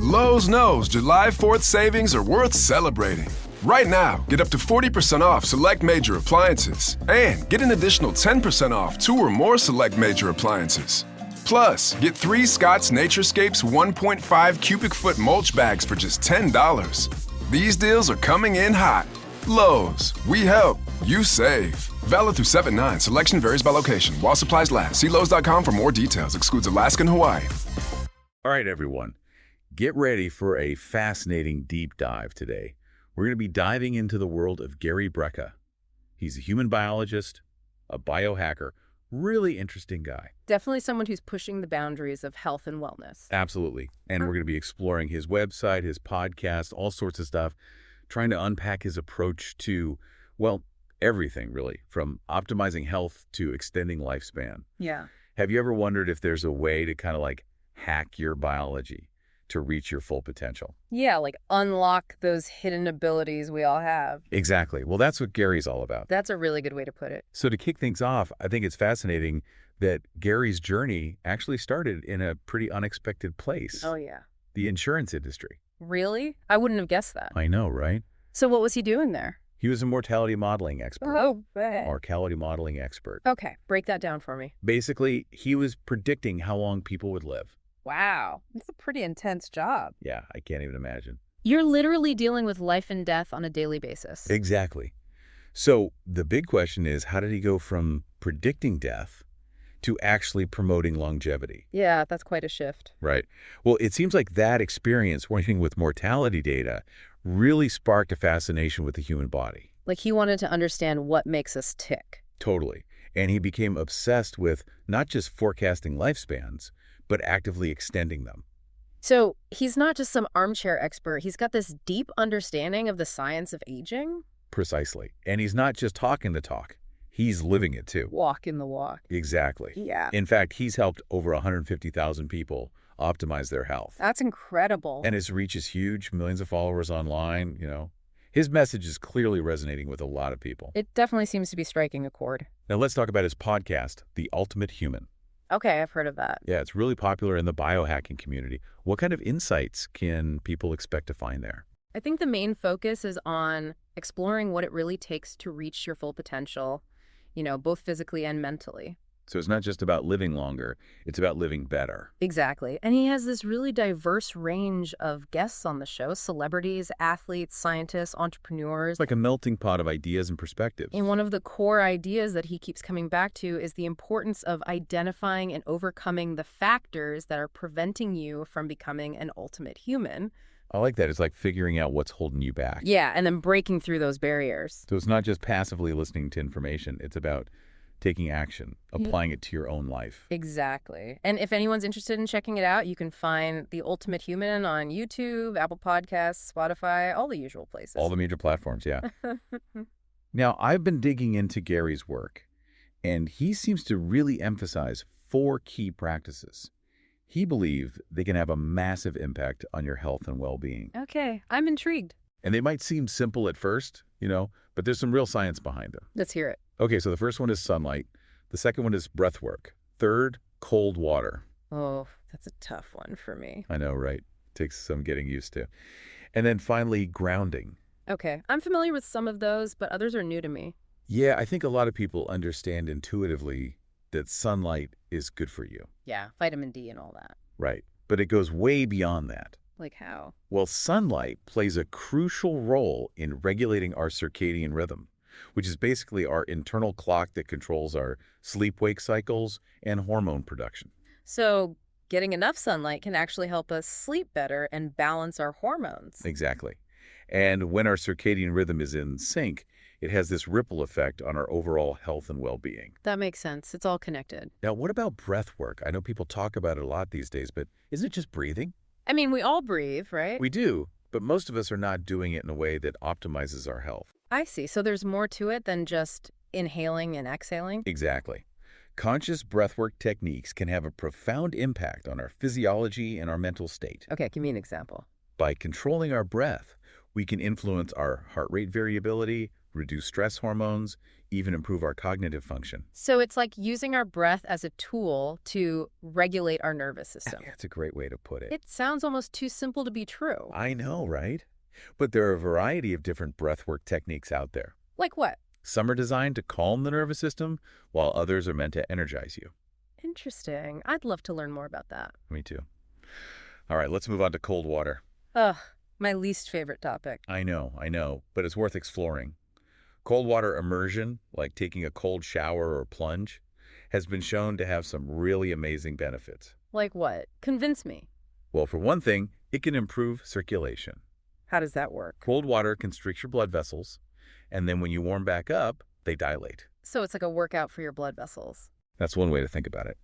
Lowe's knows July 4th savings are worth celebrating. Right now, get up to 40% off select major appliances and get an additional 10% off 2 or more select major appliances. Plus, get 3 Scott's Naturescapes 1.5 cubic foot mulch bags for just $10. These deals are coming in hot. Lowe's, we help, you save. Valid through 7/9. Selection varies by location. While supplies last, see Lowe's.com for more details. Excludes Alaska and Hawaii. All right, everyone. Get ready for a fascinating deep dive today. We're going to be diving into the world of Gary Brecka. He's a human biologist, a biohacker, really interesting guy. Definitely someone who's pushing the boundaries of health and wellness. Absolutely. And we're going to be exploring his website, his podcast, all sorts of stuff, trying to unpack his approach to, well, everything really, from optimizing health to extending lifespan. Yeah. Have you ever wondered if there's a way to kind of like hack your biology to reach your full potential? Yeah, like unlock those hidden abilities we all have. Exactly. Well, that's what Gary's all about. That's a really good way to put it. So to kick things off, I think it's fascinating that Gary's journey actually started in a pretty unexpected place. Oh, yeah. The insurance industry. Really? I wouldn't have guessed that. I know, right? So what was he doing there? He was a mortality modeling expert. Oh, bad. Mortality modeling expert. Okay, break that down for me. Basically, he was predicting how long people would live. Wow. That's a pretty intense job. Yeah, I can't even imagine. You're literally dealing with life and death on a daily basis. Exactly. So the big question is, how did he go from predicting death to actually promoting longevity? Yeah, that's quite a shift. Right. Well, it seems like that experience working with mortality data really sparked a fascination with the human body. Like he wanted to understand what makes us tick. Totally. And he became obsessed with not just forecasting lifespans, but actively extending them. So he's not just some armchair expert. He's got this deep understanding of the science of aging. Precisely. And he's not just talking the talk. He's living it too. Walking the walk. Exactly. Yeah. In fact, he's helped over 150,000 people optimize their health. That's incredible. And his reach is huge, millions of followers online, His message is clearly resonating with a lot of people. It definitely seems to be striking a chord. Now let's talk about his podcast, The Ultimate Human. Okay, I've heard of that. Yeah, it's really popular in the biohacking community. What kind of insights can people expect to find there? I think the main focus is on exploring what it really takes to reach your full potential, both physically and mentally. So it's not just about living longer, it's about living better. Exactly. And he has this really diverse range of guests on the show, celebrities, athletes, scientists, entrepreneurs. It's like a melting pot of ideas and perspectives. And one of the core ideas that he keeps coming back to is the importance of identifying and overcoming the factors that are preventing you from becoming an ultimate human. I like that. It's like figuring out what's holding you back. Yeah, and then breaking through those barriers. So it's not just passively listening to information. It's about taking action, applying it to your own life. Exactly. And if anyone's interested in checking it out, you can find The Ultimate Human on YouTube, Apple Podcasts, Spotify, all the usual places. All the major platforms, yeah. Now, I've been digging into Gary's work, and he seems to really emphasize 4 key practices. He believes they can have a massive impact on your health and well-being. Okay, I'm intrigued. And they might seem simple at first, but there's some real science behind them. Let's hear it. Okay, so the first one is sunlight. The second one is breath work. Third, cold water. Oh, that's a tough one for me. I know, right? Takes some getting used to. And then finally, grounding. Okay, I'm familiar with some of those, but others are new to me. Yeah, I think a lot of people understand intuitively that sunlight is good for you. Yeah, vitamin D and all that. Right. But it goes way beyond that. Like how? Well, sunlight plays a crucial role in regulating our circadian rhythm, which is basically our internal clock that controls our sleep-wake cycles and hormone production. So getting enough sunlight can actually help us sleep better and balance our hormones. Exactly. And when our circadian rhythm is in sync, it has this ripple effect on our overall health and well-being. That makes sense. It's all connected. Now, what about breath work? I know people talk about it a lot these days, but isn't it just breathing? I mean, we all breathe, right? We do, but most of us are not doing it in a way that optimizes our health. I see. So there's more to it than just inhaling and exhaling? Exactly. Conscious breathwork techniques can have a profound impact on our physiology and our mental state. Okay, give me an example. By controlling our breath, we can influence our heart rate variability, reduce stress hormones, even improve our cognitive function. So it's like using our breath as a tool to regulate our nervous system. That's a great way to put it. It sounds almost too simple to be true. I know, right? But there are a variety of different breathwork techniques out there. Like what? Some are designed to calm the nervous system, while others are meant to energize you. Interesting. I'd love to learn more about that. Me too. All right, let's move on to cold water. Ugh, my least favorite topic. I know, but it's worth exploring. Cold water immersion, like taking a cold shower or plunge, has been shown to have some really amazing benefits. Like what? Convince me. Well, for one thing, it can improve circulation. How does that work? Cold water constricts your blood vessels, and then when you warm back up, they dilate. So it's like a workout for your blood vessels. That's one way to think about it.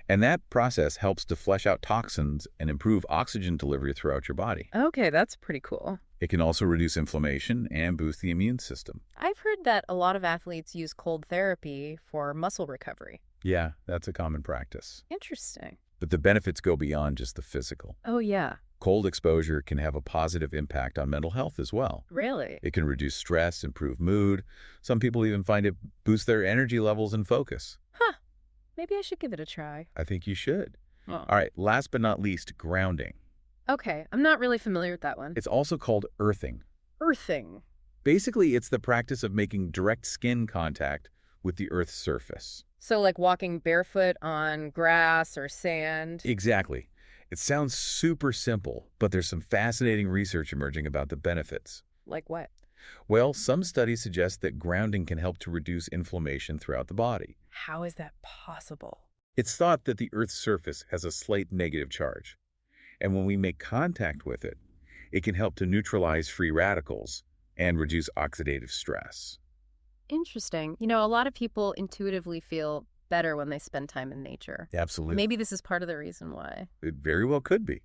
And that process helps to flush out toxins and improve oxygen delivery throughout your body. Okay, that's pretty cool. It can also reduce inflammation and boost the immune system. I've heard that a lot of athletes use cold therapy for muscle recovery. Yeah, that's a common practice. Interesting. But the benefits go beyond just the physical. Oh, yeah. Cold exposure can have a positive impact on mental health as well. Really? It can reduce stress, improve mood. Some people even find it boosts their energy levels and focus. Huh. Maybe I should give it a try. I think you should. Oh. All right, last but not least, grounding. Okay, I'm not really familiar with that one. It's also called earthing. Earthing. Basically, it's the practice of making direct skin contact with the Earth's surface. So like walking barefoot on grass or sand? Exactly. It sounds super simple, but there's some fascinating research emerging about the benefits. Like what? Well, some studies suggest that grounding can help to reduce inflammation throughout the body. How is that possible? It's thought that the Earth's surface has a slight negative charge, and when we make contact with it, it can help to neutralize free radicals and reduce oxidative stress. Interesting. You know, a lot of people intuitively feel better when they spend time in nature. Absolutely. Maybe this is part of the reason why. It very well could be.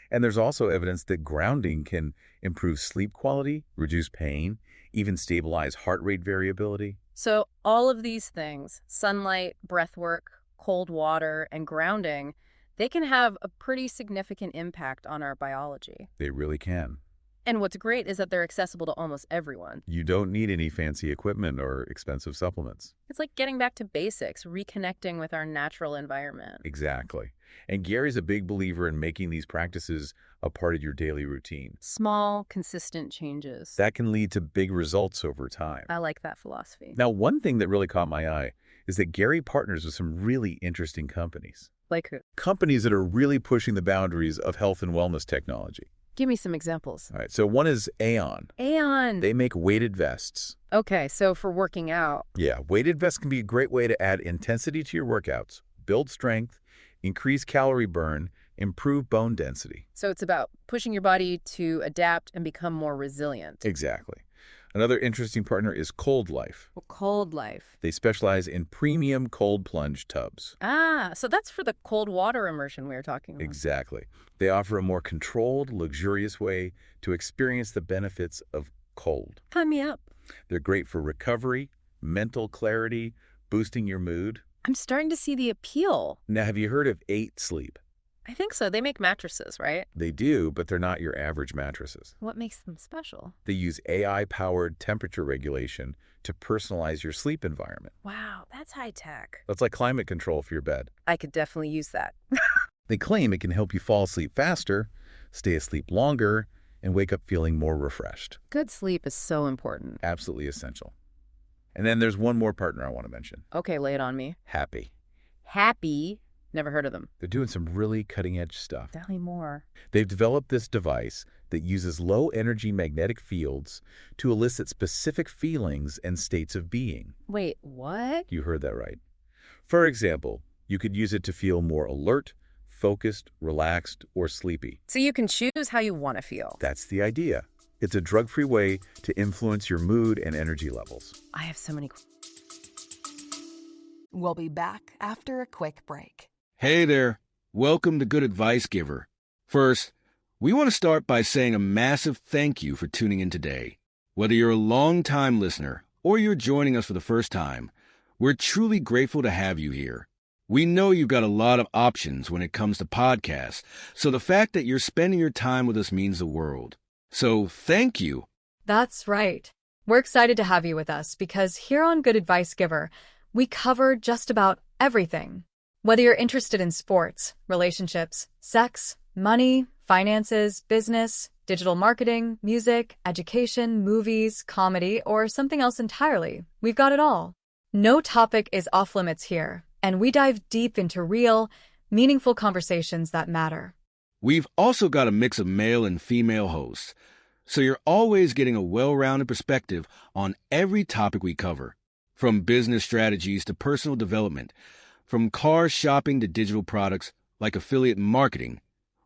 And there's also evidence that grounding can improve sleep quality, reduce pain, even stabilize heart rate variability. So all of these things, sunlight, breath work, cold water, and grounding, they can have a pretty significant impact on our biology. They really can. And what's great is that they're accessible to almost everyone. You don't need any fancy equipment or expensive supplements. It's like getting back to basics, reconnecting with our natural environment. Exactly. And Gary's a big believer in making these practices a part of your daily routine. Small, consistent changes. That can lead to big results over time. I like that philosophy. Now, one thing that really caught my eye is that Gary partners with some really interesting companies. Like who? Companies that are really pushing the boundaries of health and wellness technology. Give me some examples. All right, so one is Aeon. Aeon. They make weighted vests. Okay, so for working out. Yeah, weighted vests can be a great way to add intensity to your workouts, build strength, increase calorie burn, improve bone density. So it's about pushing your body to adapt and become more resilient. Exactly. Another interesting partner is Cold Life. Well, Cold Life. They specialize in premium cold plunge tubs. Ah, so that's for the cold water immersion we were talking about. Exactly. They offer a more controlled, luxurious way to experience the benefits of cold. Sign me up. They're great for recovery, mental clarity, boosting your mood. I'm starting to see the appeal. Now, have you heard of 8 Sleep? I think so. They make mattresses, right? They do, but they're not your average mattresses. What makes them special? They use AI-powered temperature regulation to personalize your sleep environment. Wow, that's high tech. That's like climate control for your bed. I could definitely use that. They claim it can help you fall asleep faster, stay asleep longer, and wake up feeling more refreshed. Good sleep is so important. Absolutely essential. And then there's one more partner I want to mention. Okay, lay it on me. Happy. Happy? Never heard of them. They're doing some really cutting-edge stuff. Tell me more. They've developed this device that uses low-energy magnetic fields to elicit specific feelings and states of being. Wait, what? You heard that right. For example, you could use it to feel more alert, focused, relaxed, or sleepy. So you can choose how you want to feel. That's the idea. It's a drug-free way to influence your mood and energy levels. I have so many. We'll be back after a quick break. Hey there. Welcome to Good Advice Giver. First, we want to start by saying a massive thank you for tuning in today. Whether you're a long-time listener or you're joining us for the first time, we're truly grateful to have you here. We know you've got a lot of options when it comes to podcasts, so the fact that you're spending your time with us means the world. So thank you. That's right. We're excited to have you with us because here on Good Advice Giver, we cover just about everything. Whether you're interested in sports, relationships, sex, money, finances, business, digital marketing, music, education, movies, comedy, or something else entirely, we've got it all. No topic is off limits here, and we dive deep into real, meaningful conversations that matter. We've also got a mix of male and female hosts, so you're always getting a well-rounded perspective on every topic we cover, from business strategies to personal development, from car shopping to digital products like affiliate marketing.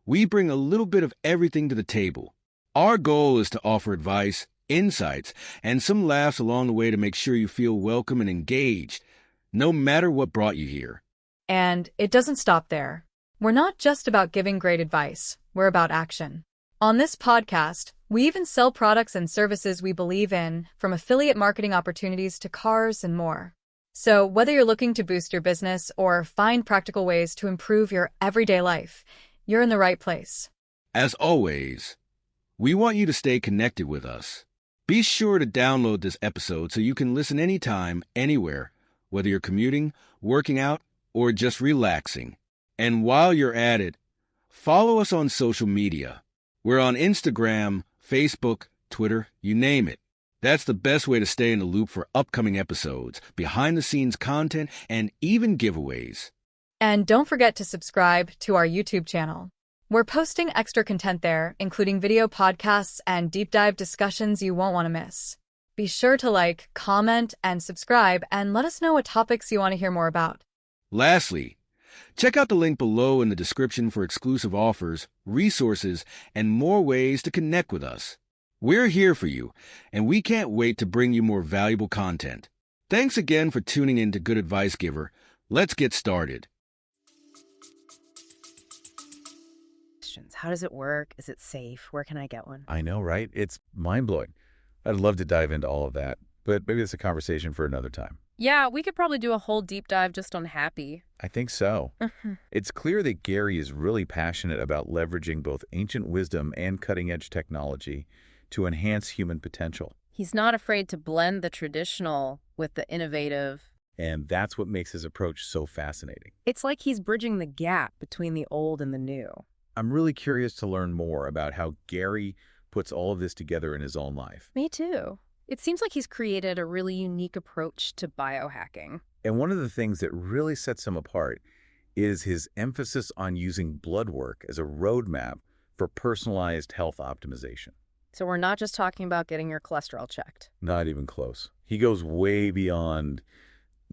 We bring a little bit of everything to the table. Our goal is to offer advice, insights, and some laughs along the way to make sure you feel welcome and engaged, no matter what brought you here. And it doesn't stop there. We're not just about giving great advice, we're about action. On this podcast, we even sell products and services we believe in, from affiliate marketing opportunities to cars and more. So whether you're looking to boost your business or find practical ways to improve your everyday life, you're in the right place. As always, we want you to stay connected with us. Be sure to download this episode so you can listen anytime, anywhere, whether you're commuting, working out, or just relaxing. And while you're at it, follow us on social media. We're on Instagram, Facebook, Twitter, you name it. That's the best way to stay in the loop for upcoming episodes, behind-the-scenes content, and even giveaways. And don't forget to subscribe to our YouTube channel. We're posting extra content there, including video podcasts and deep dive discussions you won't want to miss. Be sure to like, comment, and subscribe, and let us know what topics you want to hear more about. Lastly, check out the link below in the description for exclusive offers, resources, and more ways to connect with us. We're here for you, and we can't wait to bring you more valuable content. Thanks again for tuning in to Good Advice Giver. Let's get started. How does it work? Is it safe? Where can I get one? I know, right? It's mind-blowing. I'd love to dive into all of that, but maybe it's a conversation for another time. Yeah, we could probably do a whole deep dive just on Happy. I think so. It's clear that Gary is really passionate about leveraging both ancient wisdom and cutting-edge technology to enhance human potential. He's not afraid to blend the traditional with the innovative. And that's what makes his approach so fascinating. It's like he's bridging the gap between the old and the new. I'm really curious to learn more about how Gary puts all of this together in his own life. Me too. It seems like he's created a really unique approach to biohacking. And one of the things that really sets him apart is his emphasis on using blood work as a roadmap for personalized health optimization. So we're not just talking about getting your cholesterol checked. Not even close. He goes way beyond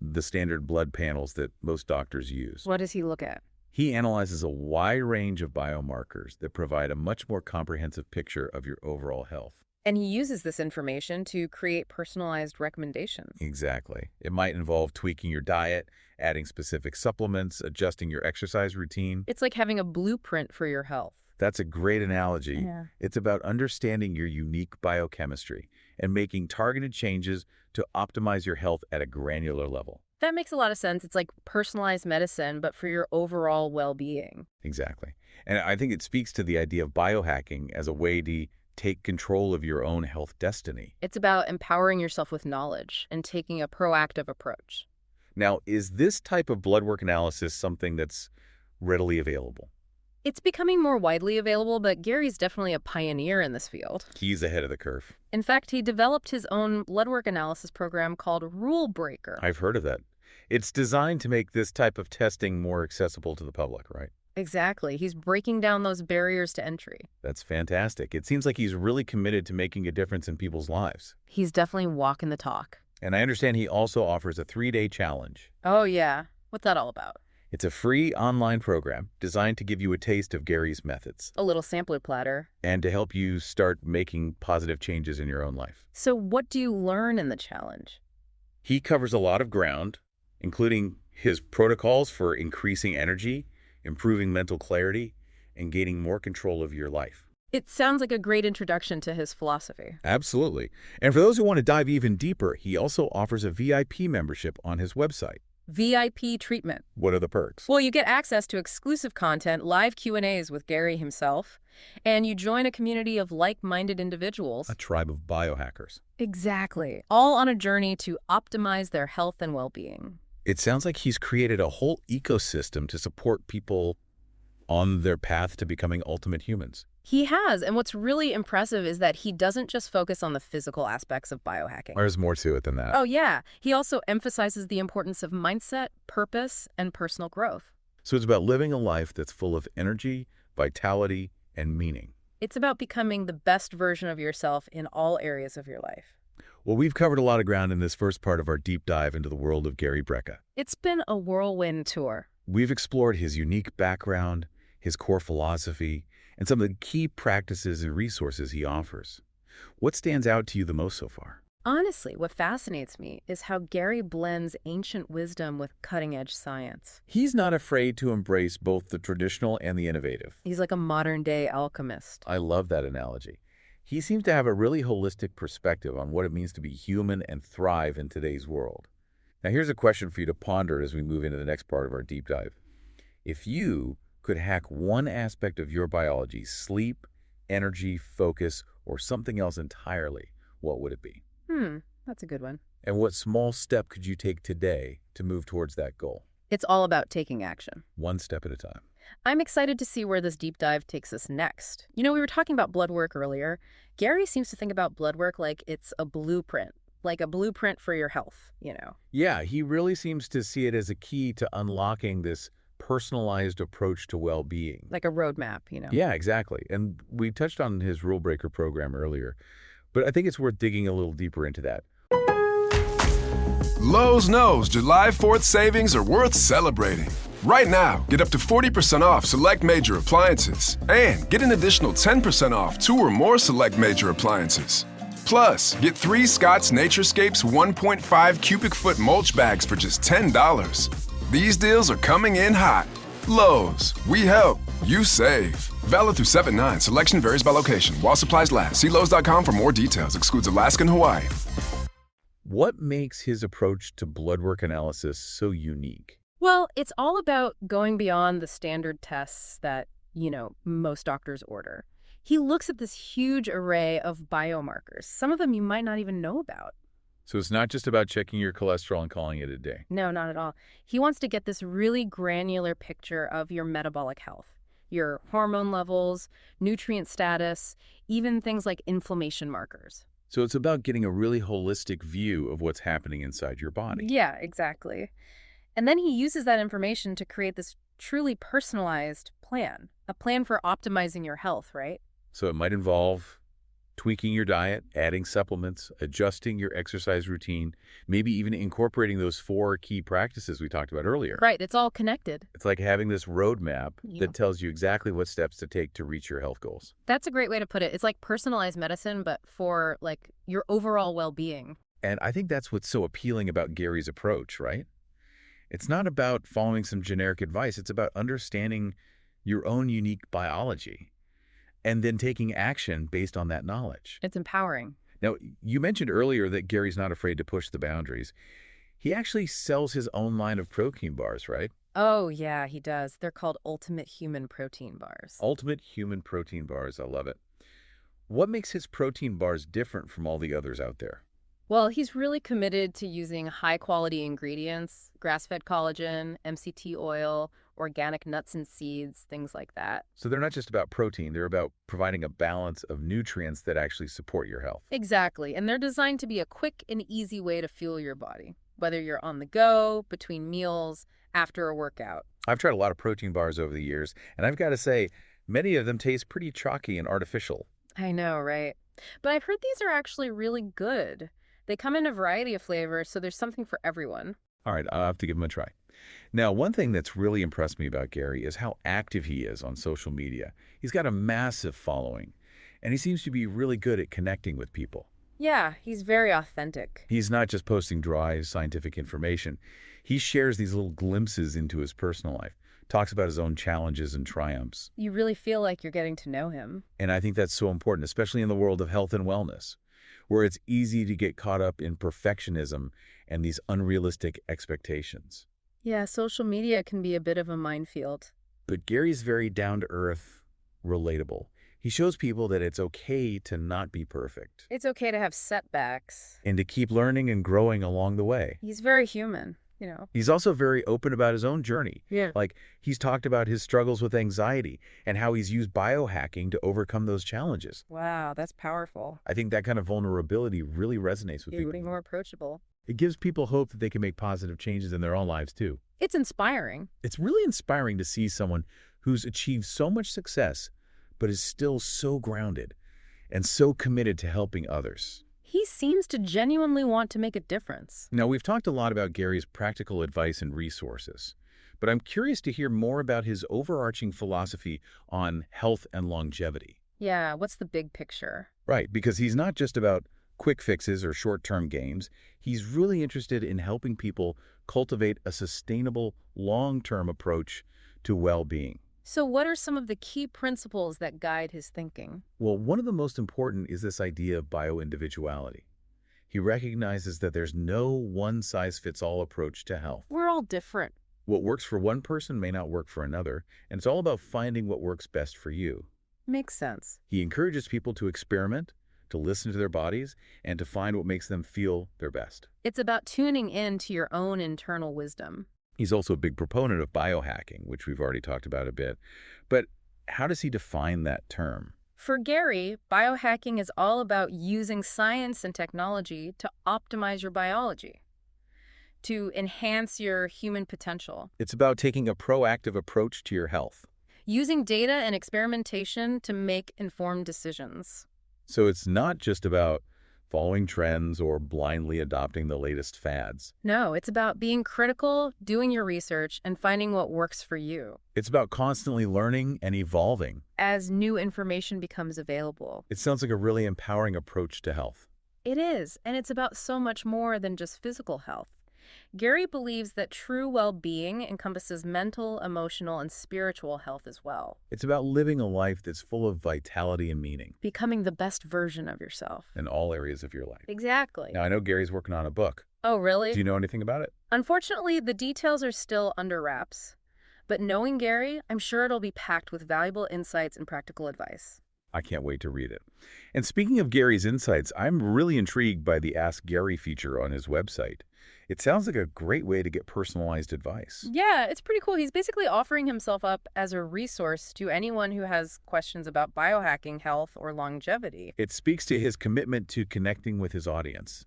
the standard blood panels that most doctors use. What does he look at? He analyzes a wide range of biomarkers that provide a much more comprehensive picture of your overall health. And he uses this information to create personalized recommendations. Exactly. It might involve tweaking your diet, adding specific supplements, adjusting your exercise routine. It's like having a blueprint for your health. That's a great analogy. Yeah. It's about understanding your unique biochemistry and making targeted changes to optimize your health at a granular level. That makes a lot of sense. It's like personalized medicine, but for your overall well-being. Exactly. And I think it speaks to the idea of biohacking as a way to take control of your own health destiny. It's about empowering yourself with knowledge and taking a proactive approach. Now, is this type of blood work analysis something that's readily available? It's becoming more widely available, but Gary's definitely a pioneer in this field. He's ahead of the curve. In fact, he developed his own blood work analysis program called Rule Breaker. I've heard of that. It's designed to make this type of testing more accessible to the public, right? Exactly. He's breaking down those barriers to entry. That's fantastic. It seems like he's really committed to making a difference in people's lives. He's definitely walking the talk. And I understand he also offers a 3-day challenge. Oh, yeah. What's that all about? It's a free online program designed to give you a taste of Gary's methods. A little sampler platter. And to help you start making positive changes in your own life. So what do you learn in the challenge? He covers a lot of ground, including his protocols for increasing energy, improving mental clarity, and gaining more control of your life. It sounds like a great introduction to his philosophy. Absolutely. And for those who want to dive even deeper, he also offers a VIP membership on his website. VIP treatment. What are the perks? Well, you get access to exclusive content, live Q&As with Gary himself, and you join a community of like-minded individuals. A tribe of biohackers. Exactly. All on a journey to optimize their health and well-being. It sounds like he's created a whole ecosystem to support people on their path to becoming ultimate humans. He has, and what's really impressive is that he doesn't just focus on the physical aspects of biohacking. There's more to it than that. Oh, yeah. He also emphasizes the importance of mindset, purpose, and personal growth. So it's about living a life that's full of energy, vitality, and meaning. It's about becoming the best version of yourself in all areas of your life. Well, we've covered a lot of ground in this first part of our deep dive into the world of Gary Brecka. It's been a whirlwind tour. We've explored his unique background, his core philosophy, and some of the key practices and resources he offers. What stands out to you the most so far? Honestly, what fascinates me is how Gary blends ancient wisdom with cutting-edge science. He's not afraid to embrace both the traditional and the innovative. He's like a modern-day alchemist. I love that analogy. He seems to have a really holistic perspective on what it means to be human and thrive in today's world. Now, here's a question for you to ponder as we move into the next part of our deep dive. If you could hack one aspect of your biology, sleep, energy, focus, or something else entirely, what would it be? That's a good one. And what small step could you take today to move towards that goal? It's all about taking action. One step at a time. I'm excited to see where this deep dive takes us next. You know, we were talking about blood work earlier. Gary seems to think about blood work like it's a blueprint for your health, you know. Yeah, he really seems to see it as a key to unlocking this personalized approach to well-being. Like a roadmap, you know. Yeah, exactly. And we touched on his Rule Breaker program earlier, but I think it's worth digging a little deeper into that. Lowe's knows July 4th savings are worth celebrating. Right now, get up to 40% off select major appliances and get an additional 10% off 2 or more select major appliances. Plus, get 3 Scott's Naturescapes 1.5 cubic foot mulch bags for just $10. These deals are coming in hot. Lowe's, we help, you save. Valid through 7/9. Selection varies by location. While supplies last. See Lowe's.com for more details. Excludes Alaska and Hawaii. What makes his approach to blood work analysis so unique? Well, it's all about going beyond the standard tests that, you know, most doctors order. He looks at this huge array of biomarkers. Some of them you might not even know about. So it's not just about checking your cholesterol and calling it a day. No, not at all. He wants to get this really granular picture of your metabolic health, your hormone levels, nutrient status, even things like inflammation markers. So it's about getting a really holistic view of what's happening inside your body. Yeah, exactly. And then he uses that information to create this truly personalized plan, a plan for optimizing your health, right? So it might involve tweaking your diet, adding supplements, adjusting your exercise routine, maybe even incorporating those 4 key practices we talked about earlier. Right, it's all connected. It's like having this roadmap Yeah. that tells you exactly what steps to take to reach your health goals. That's a great way to put it. It's like personalized medicine, but for like your overall well-being. And I think that's what's so appealing about Gary's approach, right? It's not about following some generic advice. It's about understanding your own unique biology and then taking action based on that knowledge. It's empowering. Now, you mentioned earlier that Gary's not afraid to push the boundaries. He actually sells his own line of protein bars, right? Oh, yeah, he does. They're called Ultimate Human Protein Bars. Ultimate Human Protein Bars. I love it. What makes his protein bars different from all the others out there? Well, he's really committed to using high-quality ingredients, grass-fed collagen, MCT oil, organic nuts and seeds, things like that. So they're not just about protein, they're about providing a balance of nutrients that actually support your health. Exactly, and they're designed to be a quick and easy way to fuel your body, whether you're on the go, between meals, after a workout. I've tried a lot of protein bars over the years, and I've got to say, many of them taste pretty chalky and artificial. I know, right? But I've heard these are actually really good. They come in a variety of flavors, so there's something for everyone. All right, I'll have to give them a try. Now, one thing that's really impressed me about Gary is how active he is on social media. He's got a massive following, and he seems to be really good at connecting with people. Yeah, he's very authentic. He's not just posting dry scientific information. He shares these little glimpses into his personal life, talks about his own challenges and triumphs. You really feel like you're getting to know him. And I think that's so important, especially in the world of health and wellness, where it's easy to get caught up in perfectionism and these unrealistic expectations. Yeah, social media can be a bit of a minefield. But Gary's very down-to-earth, relatable. He shows people that it's okay to not be perfect It's okay to have setbacks. and to keep learning and growing along the way. He's very human. He's also very open about his own journey. Yeah. Like, he's talked about his struggles with anxiety and how he's used biohacking to overcome those challenges. Wow, that's powerful. I think that kind of vulnerability really resonates with You're people. more approachable. It gives people hope that they can make positive changes in their own lives, too. It's inspiring. It's really inspiring to see someone who's achieved so much success, but is still so grounded and so committed to helping others. He seems to genuinely want to make a difference. Now, we've talked a lot about Gary's practical advice and resources, but I'm curious to hear more about his overarching philosophy on health and longevity. Yeah, what's the big picture? Right, because he's not just about quick fixes or short-term gains. He's really interested in helping people cultivate a sustainable, long-term approach to well-being. So what are some of the key principles that guide his thinking? Well, one of the most important is this idea of bioindividuality. He recognizes that there's no one-size-fits-all approach to health. We're all different. What works for one person may not work for another, and it's all about finding what works best for you. Makes sense. He encourages people to experiment, to listen to their bodies, and to find what makes them feel their best. It's about tuning in to your own internal wisdom. He's also a big proponent of biohacking, which we've already talked about a bit. But how does he define that term? For Gary, biohacking is all about using science and technology to optimize your biology, to enhance your human potential, It's about taking a proactive approach to your health. using data and experimentation to make informed decisions. So it's not just about following trends or blindly adopting the latest fads. No, it's about being critical, doing your research, and finding what works for you It's about constantly learning and evolving. as new information becomes available. It sounds like a really empowering approach to health. It is, and it's about so much more than just physical health. Gary believes that true well-being encompasses mental, emotional, and spiritual health as well, It's about living a life that's full of vitality and meaning becoming the best version of yourself. in all areas of your life. Exactly. Now, I know Gary's working on a book. Oh, really? Do you know anything about it? Unfortunately, the details are still under wraps. But knowing Gary, I'm sure it'll be packed with valuable insights and practical advice. I can't wait to read it. And speaking of Gary's insights, I'm really intrigued by the Ask Gary feature on his website. It sounds like a great way to get personalized advice. Yeah, it's pretty cool. He's basically offering himself up as a resource to anyone who has questions about biohacking, health, or longevity. It speaks to his commitment to connecting with his audience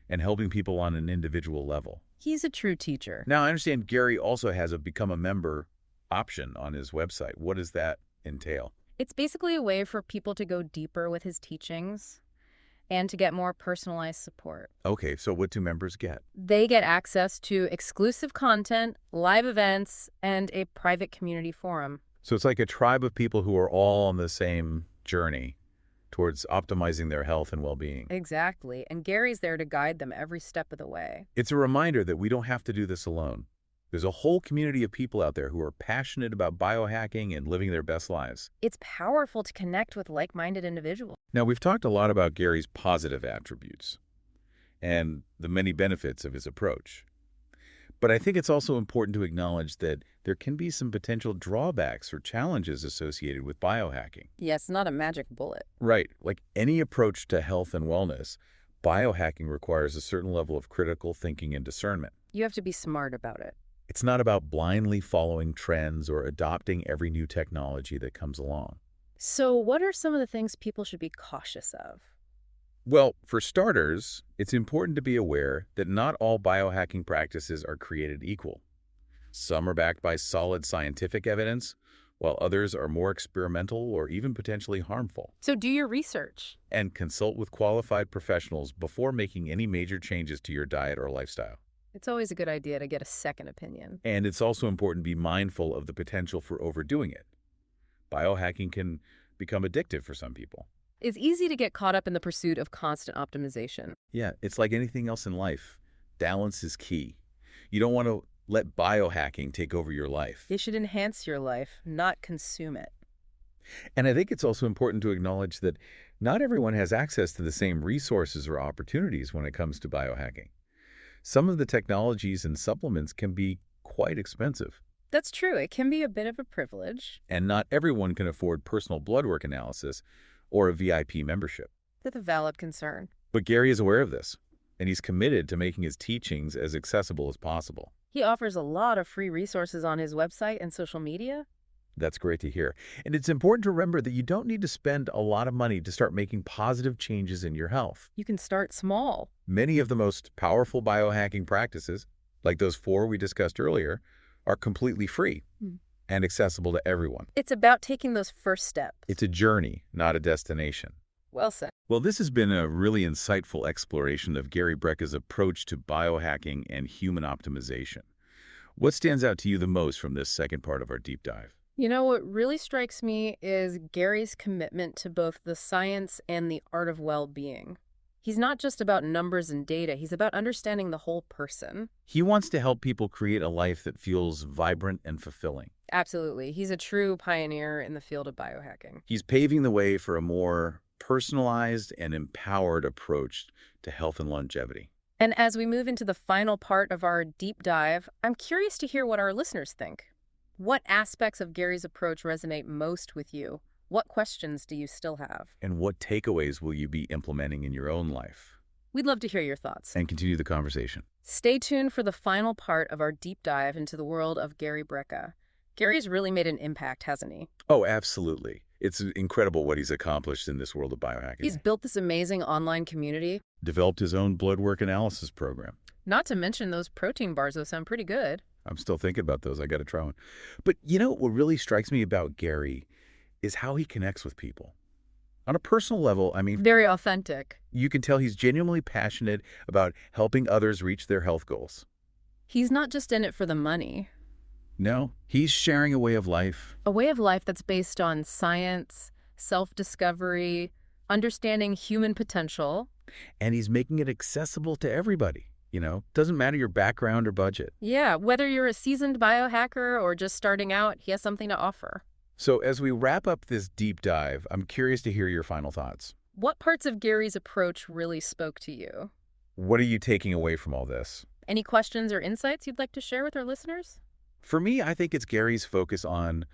and helping people on an individual level. He's a true teacher. Now, I understand Gary also has a Become a Member option on his website. What does that entail? It's basically a way for people to go deeper with his teachings and to get more personalized support. Okay, so what do members get? They get access to exclusive content, live events, and a private community forum. So it's like a tribe of people who are all on the same journey towards optimizing their health and well-being. Exactly. And Gary's there to guide them every step of the way. It's a reminder that we don't have to do this alone. There's a whole community of people out there who are passionate about biohacking and living their best lives. It's powerful to connect with like-minded individuals. Now, we've talked a lot about Gary's positive attributes and the many benefits of his approach. But I think it's also important to acknowledge that there can be some potential drawbacks or challenges associated with biohacking. Yes, not a magic bullet. Right. Like any approach to health and wellness, biohacking requires a certain level of critical thinking and discernment. You have to be smart about it. It's not about blindly following trends or adopting every new technology that comes along. So what are some of the things people should be cautious of? Well, for starters, it's important to be aware that not all biohacking practices are created equal. Some are backed by solid scientific evidence, while others are more experimental or even potentially harmful. So do your research. And consult with qualified professionals before making any major changes to your diet or lifestyle. It's always a good idea to get a second opinion. And it's also important to be mindful of the potential for overdoing it. Biohacking can become addictive for some people. It's easy to get caught up in the pursuit of constant optimization. Yeah, it's like anything else in life. Balance is key. You don't want to let biohacking take over your life. It should enhance your life, not consume it. And I think it's also important to acknowledge that not everyone has access to the same resources or opportunities when it comes to biohacking. Some of the technologies and supplements can be quite expensive. That's true. It can be a bit of a privilege. And not everyone can afford personal blood work analysis or a VIP membership. That's a valid concern. But Gary is aware of this, and he's committed to making his teachings as accessible as possible. He offers a lot of free resources on his website and social media. That's great to hear. And it's important to remember that you don't need to spend a lot of money to start making positive changes in your health. You can start small. Many of the most powerful biohacking practices, like those 4 we discussed earlier, are completely free and accessible to everyone. It's about taking those first steps. It's a journey, not a destination. Well said. Well, this has been a really insightful exploration of Gary Brecka's approach to biohacking and human optimization. What stands out to you the most from this second part of our deep dive? You know, what really strikes me is Gary's commitment to both the science and the art of well-being. He's not just about numbers and data. He's about understanding the whole person. He wants to help people create a life that feels vibrant and fulfilling. Absolutely. He's a true pioneer in the field of biohacking. He's paving the way for a more personalized and empowered approach to health and longevity. And as we move into the final part of our deep dive, I'm curious to hear what our listeners think. What aspects of Gary's approach resonate most with you? What questions do you still have? And what takeaways will you be implementing in your own life? We'd love to hear your thoughts. And continue the conversation. Stay tuned for the final part of our deep dive into the world of Gary Brecka. Gary's really made an impact, hasn't he? Oh, absolutely. It's incredible what he's accomplished in this world of biohacking. He's built this amazing online community. Developed his own blood work analysis program. Not to mention those protein bars, those sound pretty good. I'm still thinking about those. I got to try one. But you know what really strikes me about Gary is how he connects with people. On a personal level, I mean, Very authentic. you can tell he's genuinely passionate about helping others reach their health goals. He's not just in it for the money. No, he's sharing a way of life. A way of life that's based on science, self-discovery, understanding human potential. And he's making it accessible to everybody. You know, doesn't matter your background or budget. Yeah, whether you're a seasoned biohacker or just starting out, he has something to offer. So as we wrap up this deep dive, I'm curious to hear your final thoughts. What parts of Gary's approach really spoke to you? What are you taking away from all this? Any questions or insights you'd like to share with our listeners? For me, I think it's Gary's focus on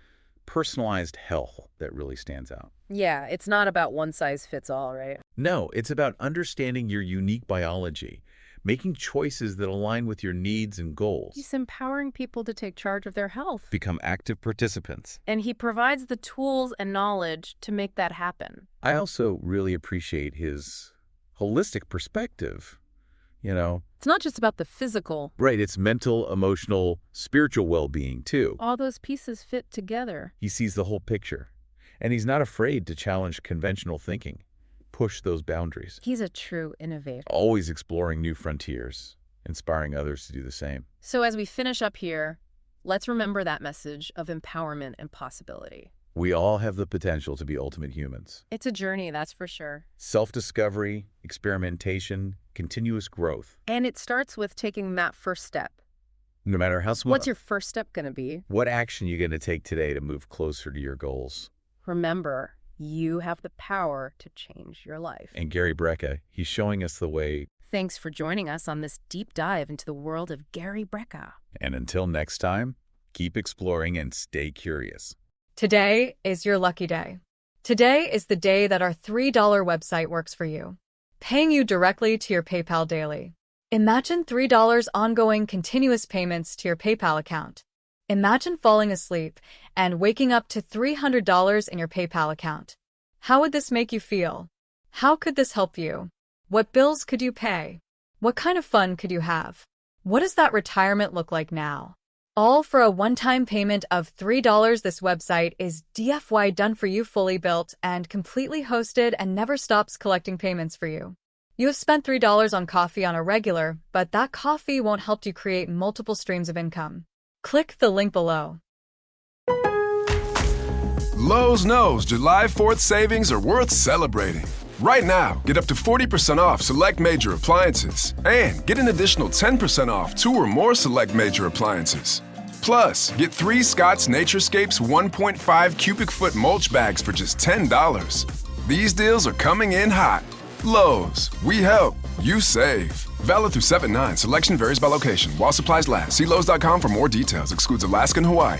personalized health that really stands out. Yeah, it's not about one size fits all, right? No, it's about understanding your unique biology, making choices that align with your needs and goals. He's empowering people to take charge of their health. Become active participants. And he provides the tools and knowledge to make that happen. I also really appreciate his holistic perspective. You know, It's not just about the physical. right, it's mental, emotional, spiritual well-being too. All those pieces fit together. He sees the whole picture, and he's not afraid to challenge conventional thinking, push those boundaries, He's a true innovator. always exploring new frontiers, inspiring others to do the same. So as we finish up here, let's remember that message of empowerment and possibility. We all have the potential to be ultimate humans. It's a journey, that's for sure. Self-discovery, experimentation, continuous growth. And it starts with taking that first step. No matter how small. What's your first step going to be? What action are you going to take today to move closer to your goals? Remember, you have the power to change your life. And Gary Brecka, he's showing us the way. Thanks for joining us on this deep dive into the world of Gary Brecka. And until next time, keep exploring and stay curious. Today is your lucky day. Today is the day that our $3 website works for you, paying you directly to your PayPal daily. Imagine $3 ongoing continuous payments to your PayPal account. Imagine falling asleep and waking up to $300 in your PayPal account. How would this make you feel? How could this help you? What bills could you pay? What kind of fun could you have? What does that retirement look like now? All for a one-time payment of $3. This website is DFY done for you, fully built and completely hosted, and never stops collecting payments for you. You have spent $3 on coffee on a regular, but that coffee won't help you create multiple streams of income. Click the link below. Lowe's knows July 4th savings are worth celebrating. Right now, get up to 40% off select major appliances and get an additional 10% off 2 or more select major appliances. Plus, get 3 Scott's Naturescapes 1.5 cubic foot mulch bags for just $10. These deals are coming in hot. Lowe's, we help, you save. Valid through 7/9. Selection varies by location. While supplies last. See Lowe's.com for more details. Excludes Alaska and Hawaii.